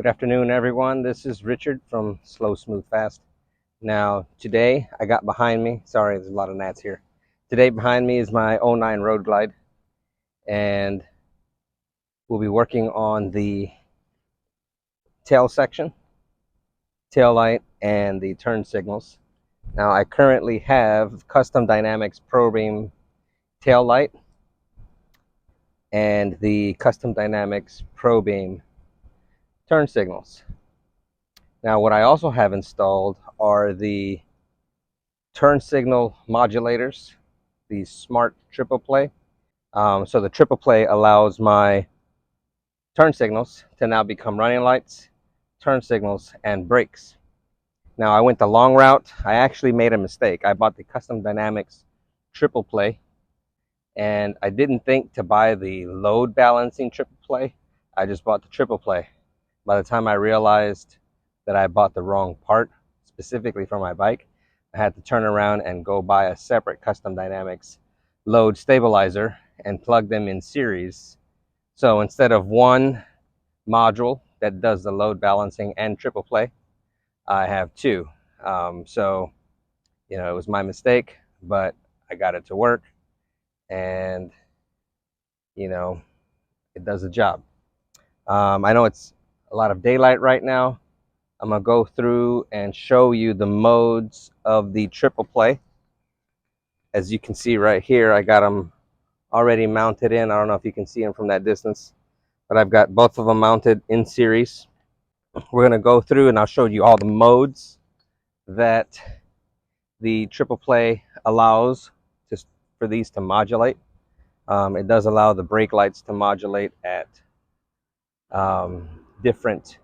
Good afternoon, everyone. This is Richard from Slow Smooth Fast. Now, today I got behind me, sorry, there's a lot of gnats here. Today behind me is my '09 Road Glide, and we'll be working on the tail section, tail light, and the turn signals. Now, I currently have Custom Dynamics Pro Beam tail light and the Custom Dynamics Pro Beam turn signals. Now, what I also have installed are the turn signal modulators, the smart triple play. So the triple play allows my turn signals to now become running lights, turn signals, and brakes. Now I went the long route. I actually made a mistake. I bought the Custom Dynamics triple play, and I didn't think to buy the load balancing triple play. I just bought the triple play. By the time I realized that I bought the wrong part specifically for my bike, I had to turn around and go buy a separate Custom Dynamics load stabilizer and plug them in series. So instead of one module that does the load balancing and triple play, I have two. So, it was my mistake, but I got it to work, and, it does the job. I know it's a lot of daylight right now. I'm going to go through and show you the modes of the triple play. As you can see right here, I got them already mounted in. I don't know if you can see them from that distance, but I've got both of them mounted in series. We're going to go through and I'll show you all the modes that the triple play allows for these to modulate. It does allow the brake lights to modulate at different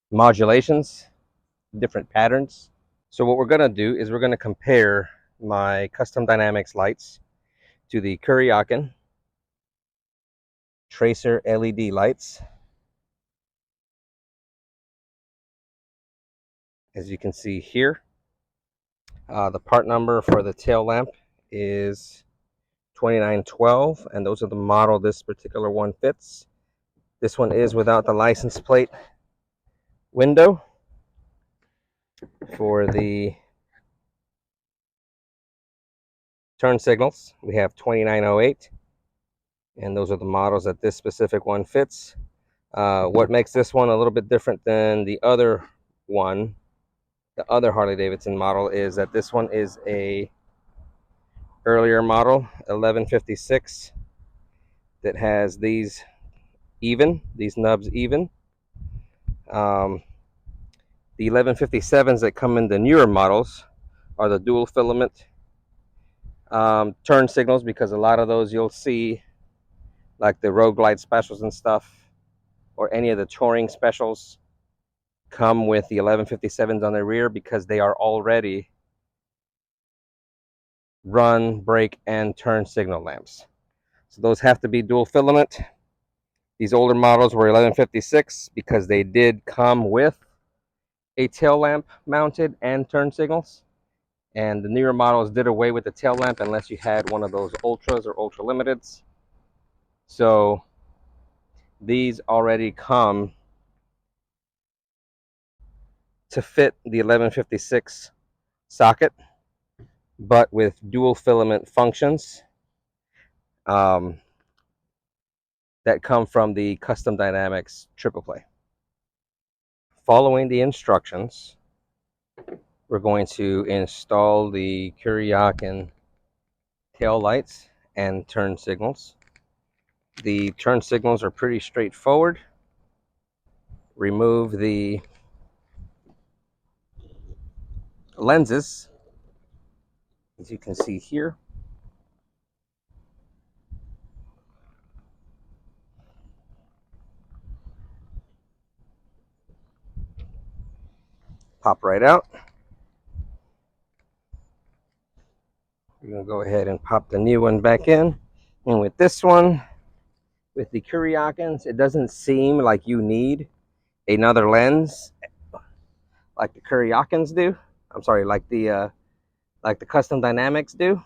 modulations, different patterns. So what we're going to do is we're going to compare my Custom Dynamics lights to the Kuryakyn Tracer LED lights. As you can see here, the part number for the tail lamp is 2912, and those are the model this particular one fits. This one is without the license plate window. For the turn signals, we have 2908, and those are the models that this specific one fits. What makes this one a little bit different than the other one, the other Harley-Davidson model, is that this one is a earlier model, 1156, that has these nubs even. The 1157s that come in the newer models are the dual filament turn signals, because a lot of those you'll see, like the Road Glide specials and stuff, or any of the touring specials, come with the 1157s on the rear because they are already run, brake, and turn signal lamps. So those have to be dual filament. These older models were 1156 because they did come with a tail lamp mounted and turn signals. And the newer models did away with the tail lamp unless you had one of those ultras or ultra limiteds. So these already come to fit the 1156 socket, but with dual filament functions that come from the Custom Dynamics triple play. Following the instructions, we're going to install the Kuryakyn tail lights and turn signals. The turn signals are pretty straightforward. Remove the lenses, as you can see here. Pop right out. We're going to go ahead and pop the new one back in. And with this one, with the Kuryakyns, it doesn't seem like you need another lens like the Kuryakyns do. I'm sorry, like the Custom Dynamics do,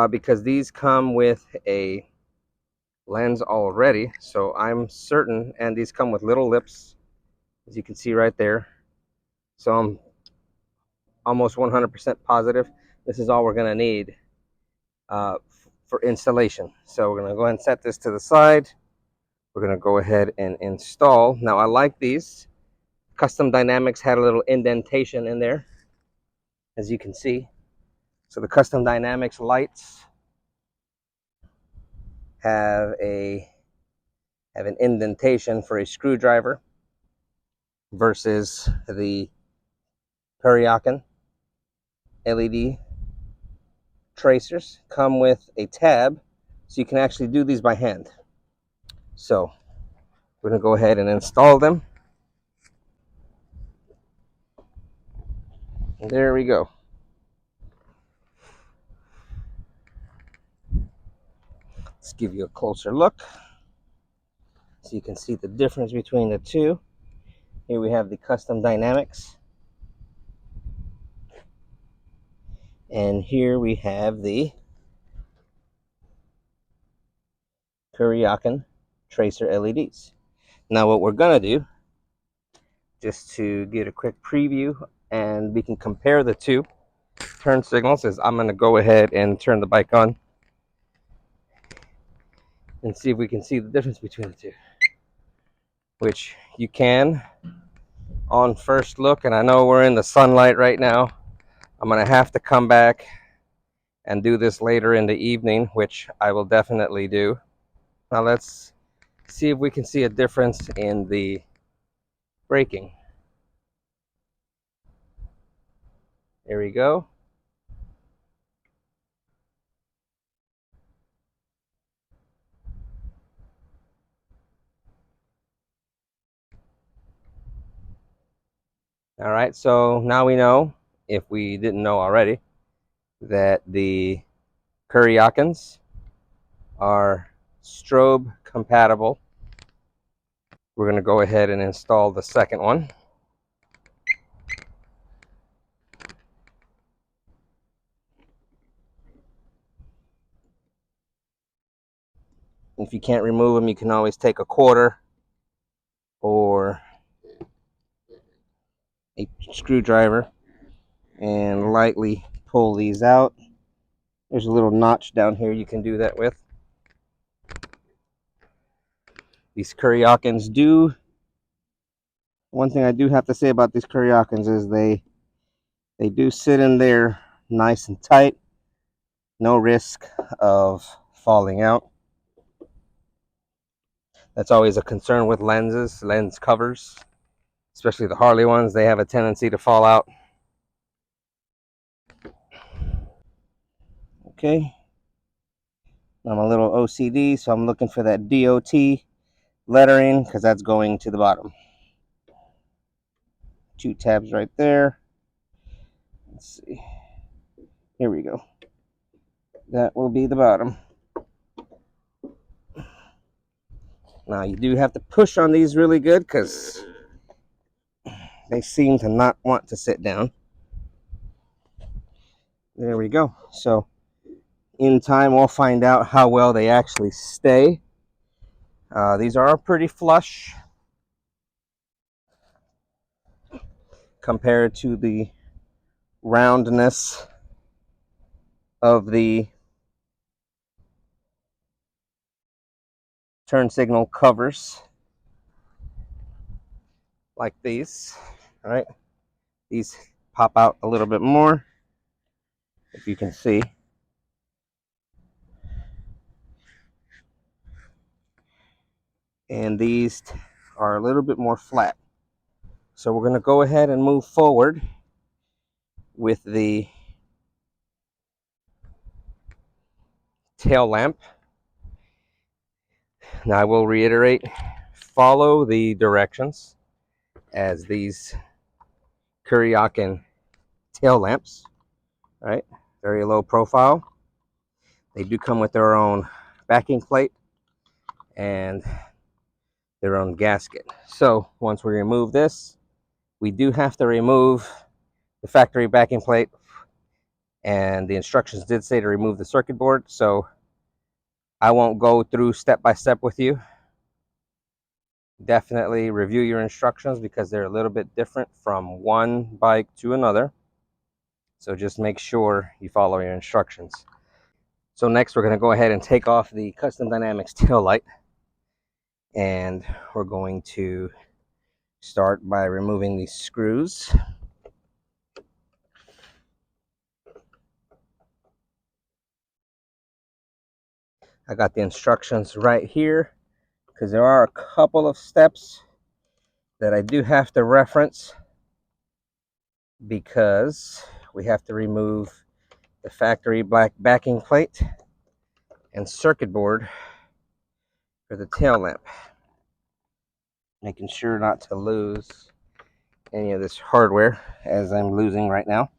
because these come with a lens already, so I'm certain, and these come with little lips, as you can see right there. So I'm almost 100% positive this is all we're going to need for installation. So we're going to go ahead and set this to the side. We're going to go ahead and install. Now I like these. Custom Dynamics had a little indentation in there, as you can see. So the Custom Dynamics lights have an indentation for a screwdriver versus the Kuryakyn LED tracers come with a tab, so you can actually do these by hand. So we're going to go ahead and install them. And there we go. Let's give you a closer look so you can see the difference between the two. Here we have the Custom Dynamics, and here we have the Kuryakyn Tracer LEDs. Now what we're gonna do, just to get a quick preview and we can compare the two turn signals, is I'm gonna go ahead and turn the bike on and see if we can see the difference between the two, which you can on first look. And I know we're in the sunlight right now. I'm gonna have to come back and do this later in the evening, which I will definitely do. Now let's see if we can see a difference in the braking. There we go. All right, so now we know, if we didn't know already, that the Kuryakyns are strobe compatible. We're going to go ahead and install the second one. If you can't remove them, you can always take a quarter or a screwdriver and lightly pull these out. There's a little notch down here you can do that with. These Kuryakyns do, one thing I do have to say about these Kuryakyns is they do sit in there nice and tight. No risk of falling out. That's always a concern with lenses, lens covers, especially the Harley ones. They have a tendency to fall out. Okay. I'm a little OCD, so I'm looking for that DOT lettering because that's going to the bottom. 2 tabs right there. Let's see. Here we go. That will be the bottom. Now you do have to push on these really good because they seem to not want to sit down. There we go. So in time we'll find out how well they actually stay. These are pretty flush compared to the roundness of the turn signal covers, like these. All right, these pop out a little bit more, if you can see. And these are a little bit more flat. So we're going to go ahead and move forward with the tail lamp. Now I will reiterate, follow the directions, as these Kuryakyn tail lamps, right, very low profile. They do come with their own backing plate and their own gasket. So once we remove this, we do have to remove the factory backing plate, and the instructions did say to remove the circuit board, so I won't go through step by step with you. Definitely review your instructions because they're a little bit different from one bike to another. So just make sure you follow your instructions. So next we're going to go ahead and take off the Custom Dynamics tail light, and we're going to start by removing these screws. I got the instructions right here because there are a couple of steps that I do have to reference because we have to remove the factory black backing plate and circuit board for the tail lamp. Making sure not to lose any of this hardware as I'm losing right now.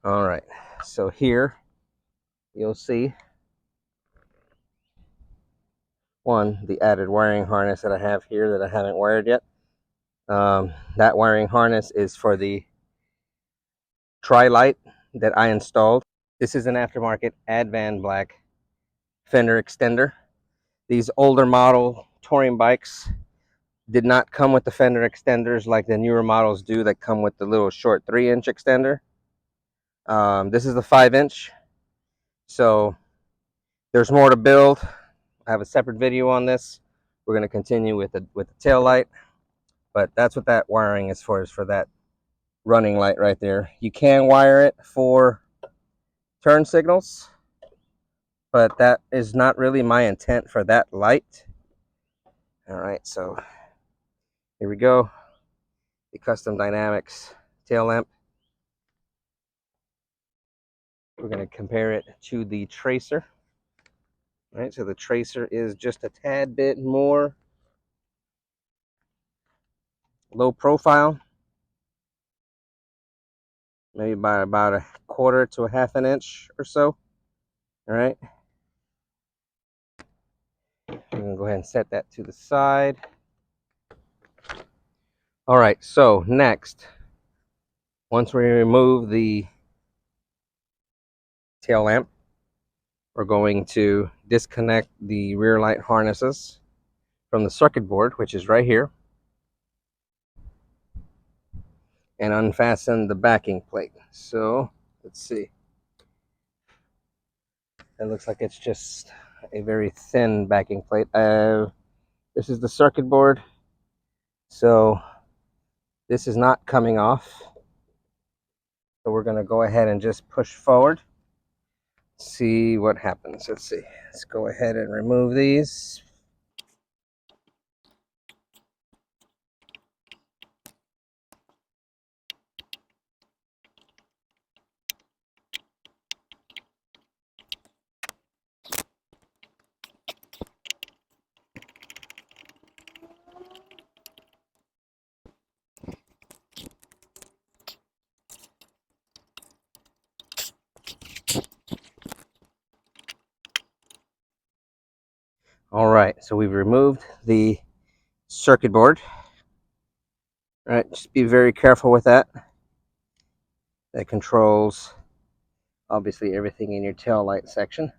All right, so here you'll see the added wiring harness that I have here that I haven't wired yet. That wiring harness is for the tri-light that I installed. This is an aftermarket Advan black fender extender. These older model touring bikes did not come with the fender extenders like the newer models do that come with the little short 3-inch extender. This is the 5-inch, so there's more to build. I have a separate video on this. We're going to continue with the tail light, but that's what that wiring is for that running light right there. You can wire it for turn signals, but that is not really my intent for that light. All right, so here we go. The Custom Dynamics tail lamp. We're going to compare it to the Tracer. All right, so the Tracer is just a tad bit more low profile, maybe by about a quarter to a half an inch or so. All right, I'm going to go ahead and set that to the side. All right, so next, once we remove the tail lamp, we're going to disconnect the rear light harnesses from the circuit board, which is right here, and unfasten the backing plate. So let's see. It looks like it's just a very thin backing plate. This is the circuit board, so this is not coming off. So we're going to go ahead and just push forward, see what happens. Let's see. Let's go ahead and remove these. All right, so we've removed the circuit board. All right, just be very careful with that. That controls obviously everything in your tail light section.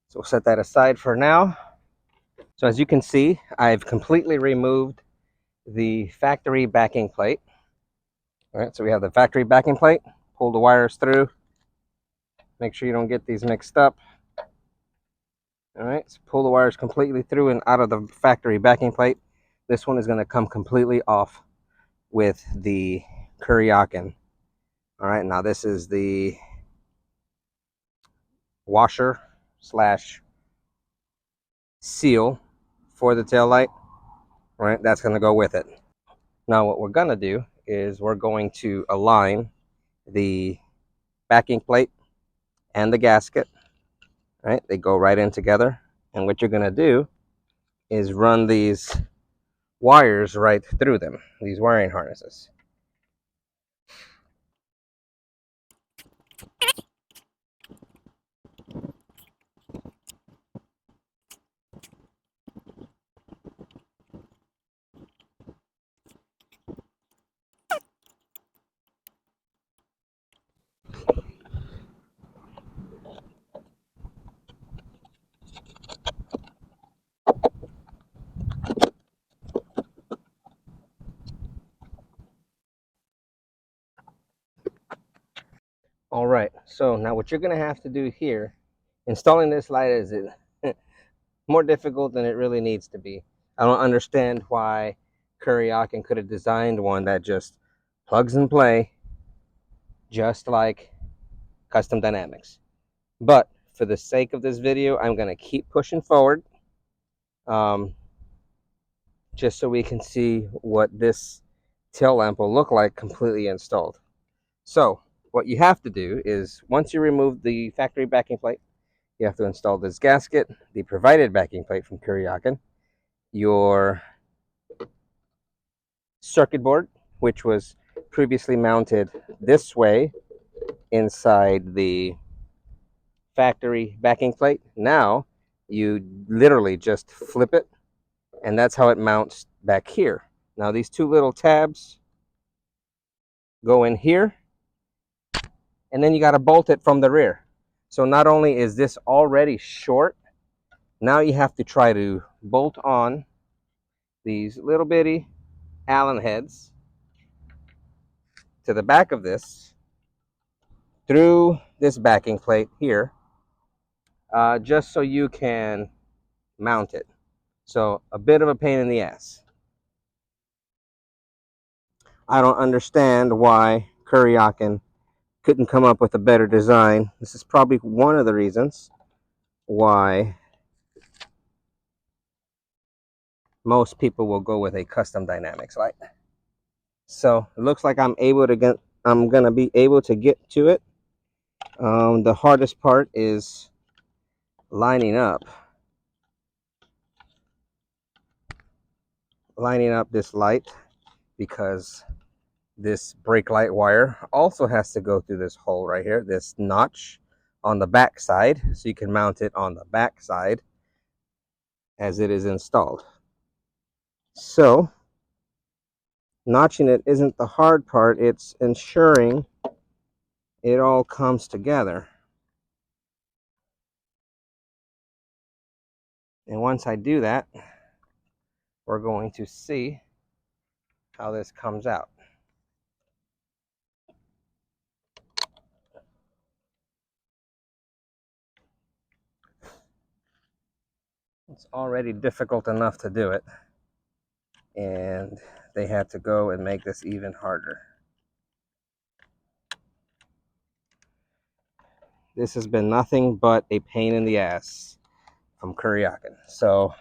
So we'll set that aside for now. So as you can see, I've completely removed the factory backing plate. All right, so we have the factory backing plate. Pull the wires through. Make sure you don't get these mixed up. All right, so pull the wires completely through and out of the factory backing plate. This one is going to come completely off with the Kuryakyn. All right, now this is the washer slash seal for the tail light. All right, that's going to go with it. Now what we're going to do is we're going to align the backing plate and the gasket. All right, they go right in together. And what you're going to do is run these wires right through them, these wiring harnesses. All right, so now what you're going to have to do here, installing this light is more difficult than it really needs to be. I don't understand why Kuryakyn could have designed one that just plugs and play, just like Custom Dynamics. But for the sake of this video, I'm going to keep pushing forward, just so we can see what this tail lamp will look like completely installed. So what you have to do is, once you remove the factory backing plate, you have to install this gasket, the provided backing plate from Kuryakyn, your circuit board, which was previously mounted this way inside the factory backing plate. Now you literally just flip it, and that's how it mounts back here. Now these two little tabs go in here, and then you got to bolt it from the rear. So not only is this already short, now you have to try to bolt on these little bitty Allen heads to the back of this through this backing plate here, just so you can mount it. So a bit of a pain in the ass. I don't understand why Kuryakyn couldn't come up with a better design. This is probably one of the reasons why most people will go with a Custom Dynamics light. So it looks like I'm gonna be able to get to it. The hardest part is lining up this light, because this brake light wire also has to go through this hole right here, this notch on the back side, so you can mount it on the back side as it is installed. So notching it isn't the hard part, it's ensuring it all comes together. And once I do that, we're going to see how this comes out. It's already difficult enough to do it, and they had to go and make this even harder. This has been nothing but a pain in the ass from Kuryakyn. So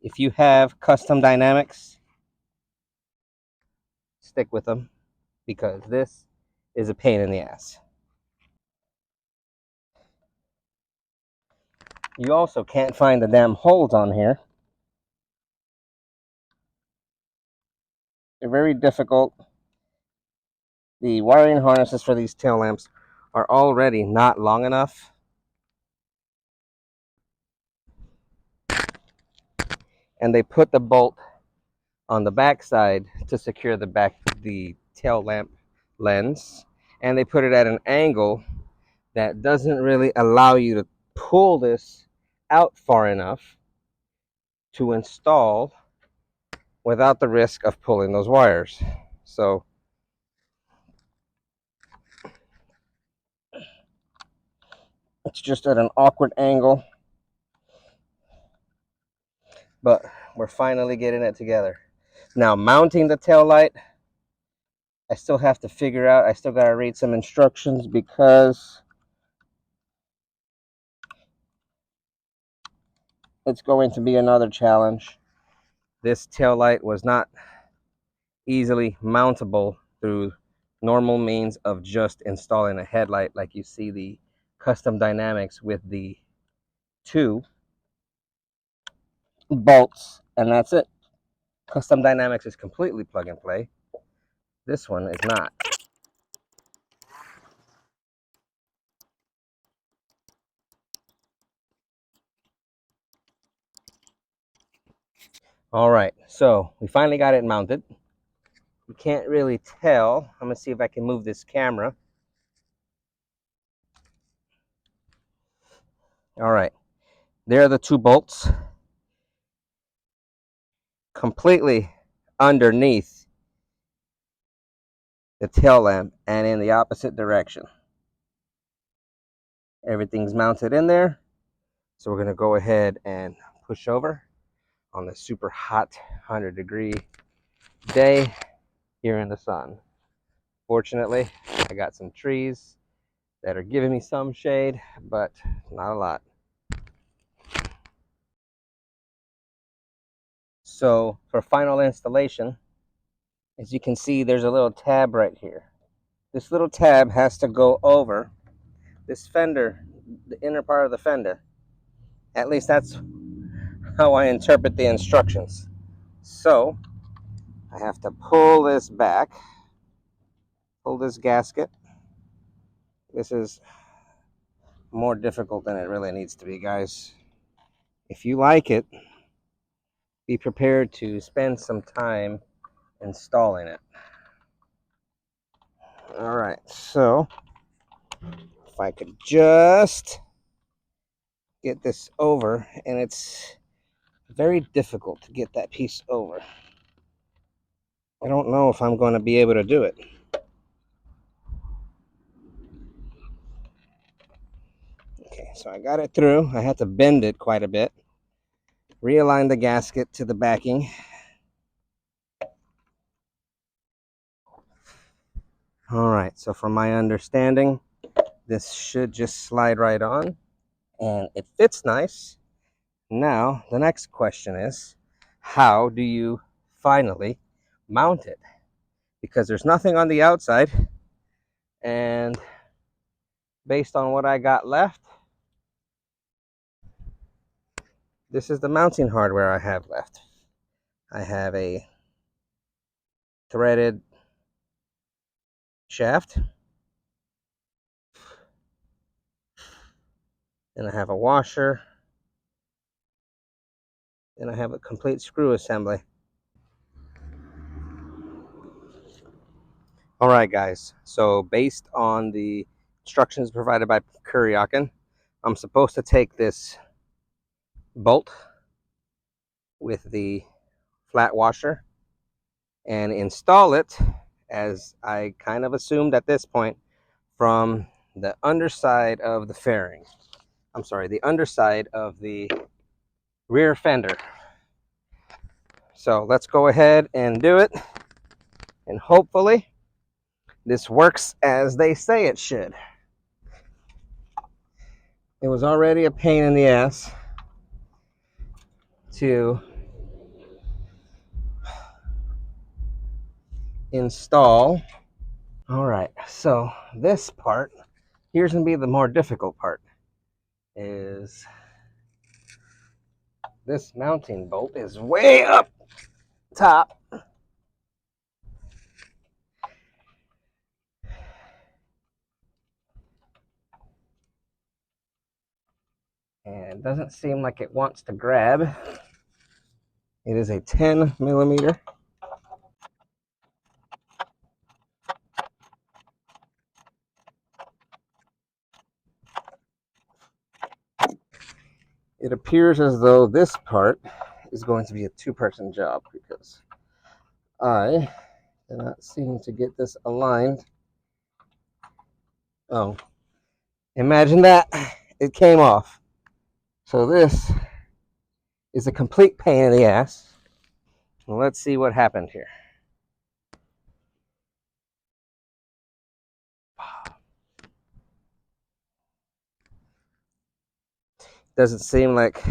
if you have Custom Dynamics, stick with them, because this is a pain in the ass. You also can't find the damn holes on here. They're very difficult. The wiring harnesses for these tail lamps are already not long enough. And they put the bolt on the back side to secure the tail lamp lens, and they put it at an angle that doesn't really allow you to pull this out far enough to install without the risk of pulling those wires. So it's just at an awkward angle, but we're finally getting it together. Now, mounting the tail light, I still have to figure out. I still got to read some instructions, because it's going to be another challenge. This tail light was not easily mountable through normal means of just installing a headlight, like you see the Custom Dynamics with the 2 bolts, and that's it. Custom Dynamics is completely plug and play. This one is not. All right, so we finally got it mounted. You can't really tell. I'm gonna see if I can move this camera. All right, there are the 2 bolts completely underneath the tail lamp and in the opposite direction. Everything's mounted in there. So we're going to go ahead and push over on the super hot 100-degree day here in the sun. Fortunately, I got some trees that are giving me some shade, but not a lot. So for final installation, as you can see, there's a little tab right here. This little tab has to go over this fender, the inner part of the fender. At least that's how I interpret the instructions. So I have to pull this back, pull this gasket. This is more difficult than it really needs to be, guys. If you like it, be prepared to spend some time installing it. All right, so if I could just get this over, and it's very difficult to get that piece over. I don't know if I'm going to be able to do it. Okay, so I got it through. I had to bend it quite a bit. Realign the gasket to the backing. All right, so from my understanding, this should just slide right on, and it fits nice. Now, the next question is, how do you finally mount it? Because there's nothing on the outside, and based on what I got left, this is the mounting hardware I have left. I have a threaded shaft, and I have a washer, and I have a complete screw assembly. All right, guys, so based on the instructions provided by Kuryakyn, I'm supposed to take this bolt with the flat washer and install it, as I kind of assumed at this point, from the underside of the fairing. I'm sorry, the underside of the rear fender. So let's go ahead and do it, and hopefully this works as they say it should. It was already a pain in the ass to install. All right, so this part, here's gonna be the more difficult part, is this mounting bolt is way up top. And it doesn't seem like it wants to grab. It is a 10 millimeter. It appears as though this part is going to be a two-person job, because I cannot seem to get this aligned. Oh, imagine that. It came off. So this is a complete pain in the ass. Well, let's see what happened here. Doesn't seem like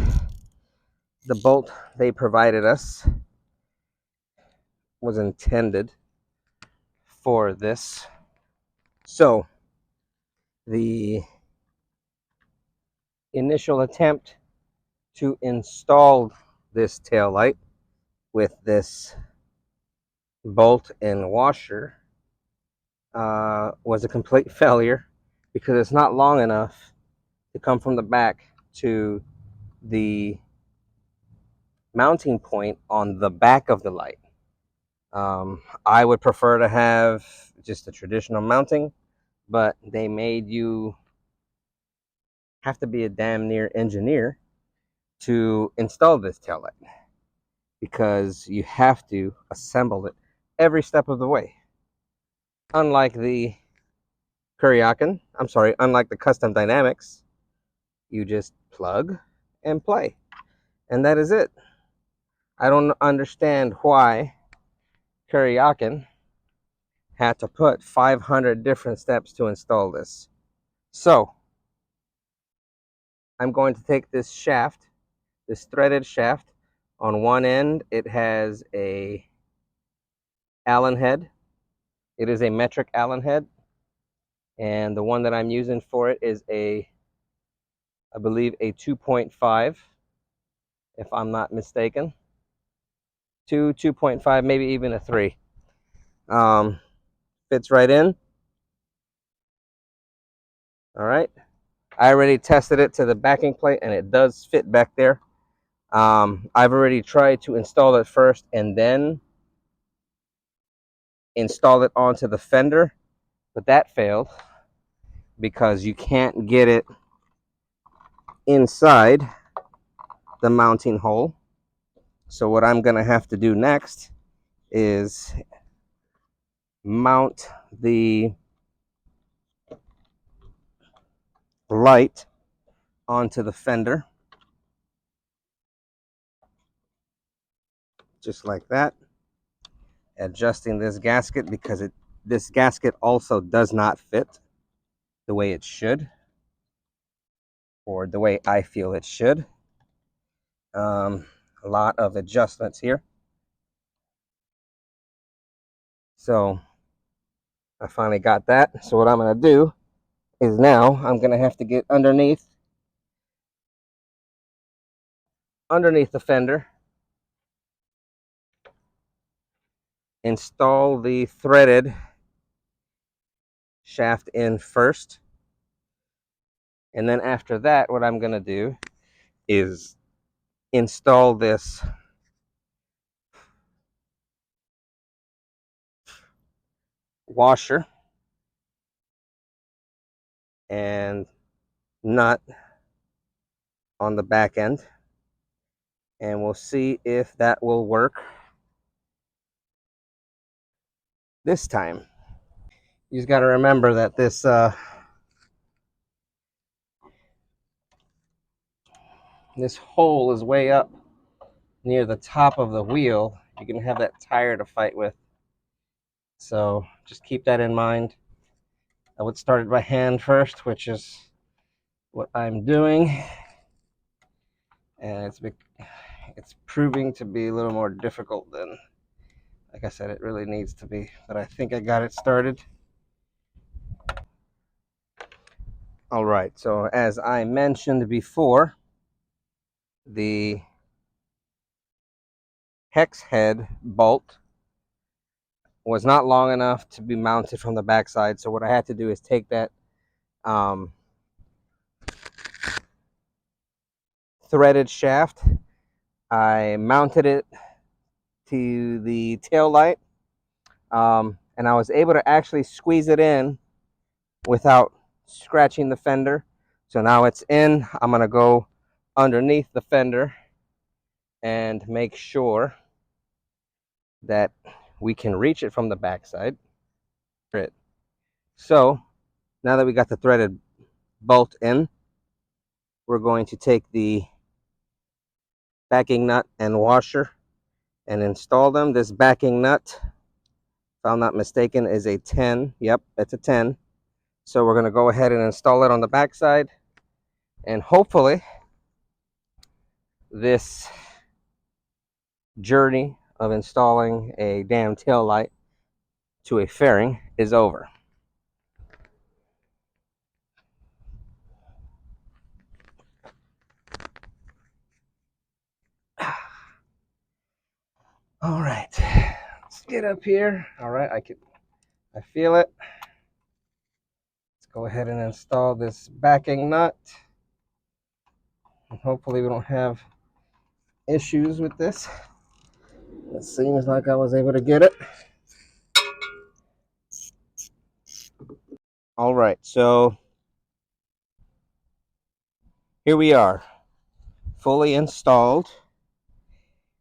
the bolt they provided us was intended for this. So the initial attempt to install this tail light with this bolt and washer was a complete failure, because it's not long enough to come from the back to the mounting point on the back of the light. I would prefer to have just a traditional mounting, but they made you have to be a damn near engineer to install this tail light, because you have to assemble it every step of the way. Unlike the Kuryakyn, unlike the Custom Dynamics, You just plug and play, and that is it. I don't understand why Kuryakyn had to put 500 different steps to install this. So I'm going to take this shaft, this threaded shaft. On one end it has a Allen head. It is a metric Allen head, and the one that I'm using for it is I believe a 2.5, if I'm not mistaken. 2.5, maybe even a 3. Fits right in. All right. I already tested it to the backing plate, and it does fit back there. I've already tried to install it first and then install it onto the fender, but that failed because you can't get it inside the mounting hole. So what I'm going to have to do next is mount the light onto the fender, just like that. Adjusting this gasket because this gasket also does not fit the way it should, or the way I feel it should. A lot of adjustments here. So I finally got that. So what I'm going to do is now I'm going to have to get underneath the fender, install the threaded shaft in first, and then after that what I'm going to do is install this washer and nut on the back end, and we'll see if that will work this time. You just got to remember that this this hole is way up near the top of the wheel. You're going to have that tire to fight with, so just keep that in mind. I would start it by hand first, which is what I'm doing, and it's proving to be a little more difficult than, like I said, it really needs to be, but I think I got it started. All right, so as I mentioned before, the hex head bolt was not long enough to be mounted from the backside, so what I had to do is take that threaded shaft, I mounted it to the tail light, and I was able to actually squeeze it in without scratching the fender. So now it's in. I'm going to go underneath the fender and make sure that we can reach it from the backside. So now that we got the threaded bolt in, we're going to take the backing nut and washer and install them. This backing nut, if I'm not mistaken, is a 10. Yep, it's a 10. So we're going to go ahead and install it on the backside, and hopefully this journey of installing a damn tail light to a fairing is over. All right, let's get up here. All right, I feel it. Let's go ahead and install this backing nut. And hopefully we don't have issues with this. It seems like I was able to get it. All right, so here we are, fully installed.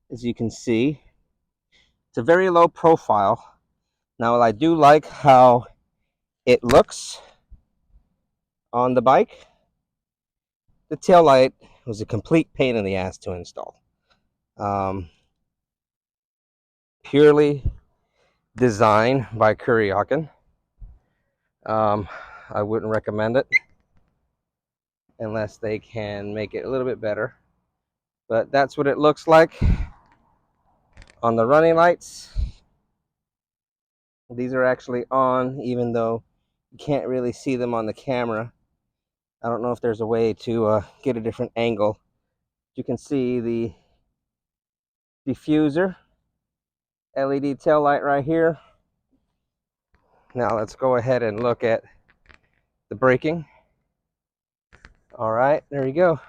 As you can see, it's a very low profile. Now, I do like how it looks on the bike. the tail light was a complete pain in the ass to install. Purely designed by Kuryakyn. I wouldn't recommend it unless they can make it a little bit better. But that's what it looks like on the running lights. These are actually on, even though you can't really see them on the camera. I don't know if there's a way to get a different angle. You can see the diffuser LED tail light right here. Now let's go ahead and look at the braking. All right, there you go.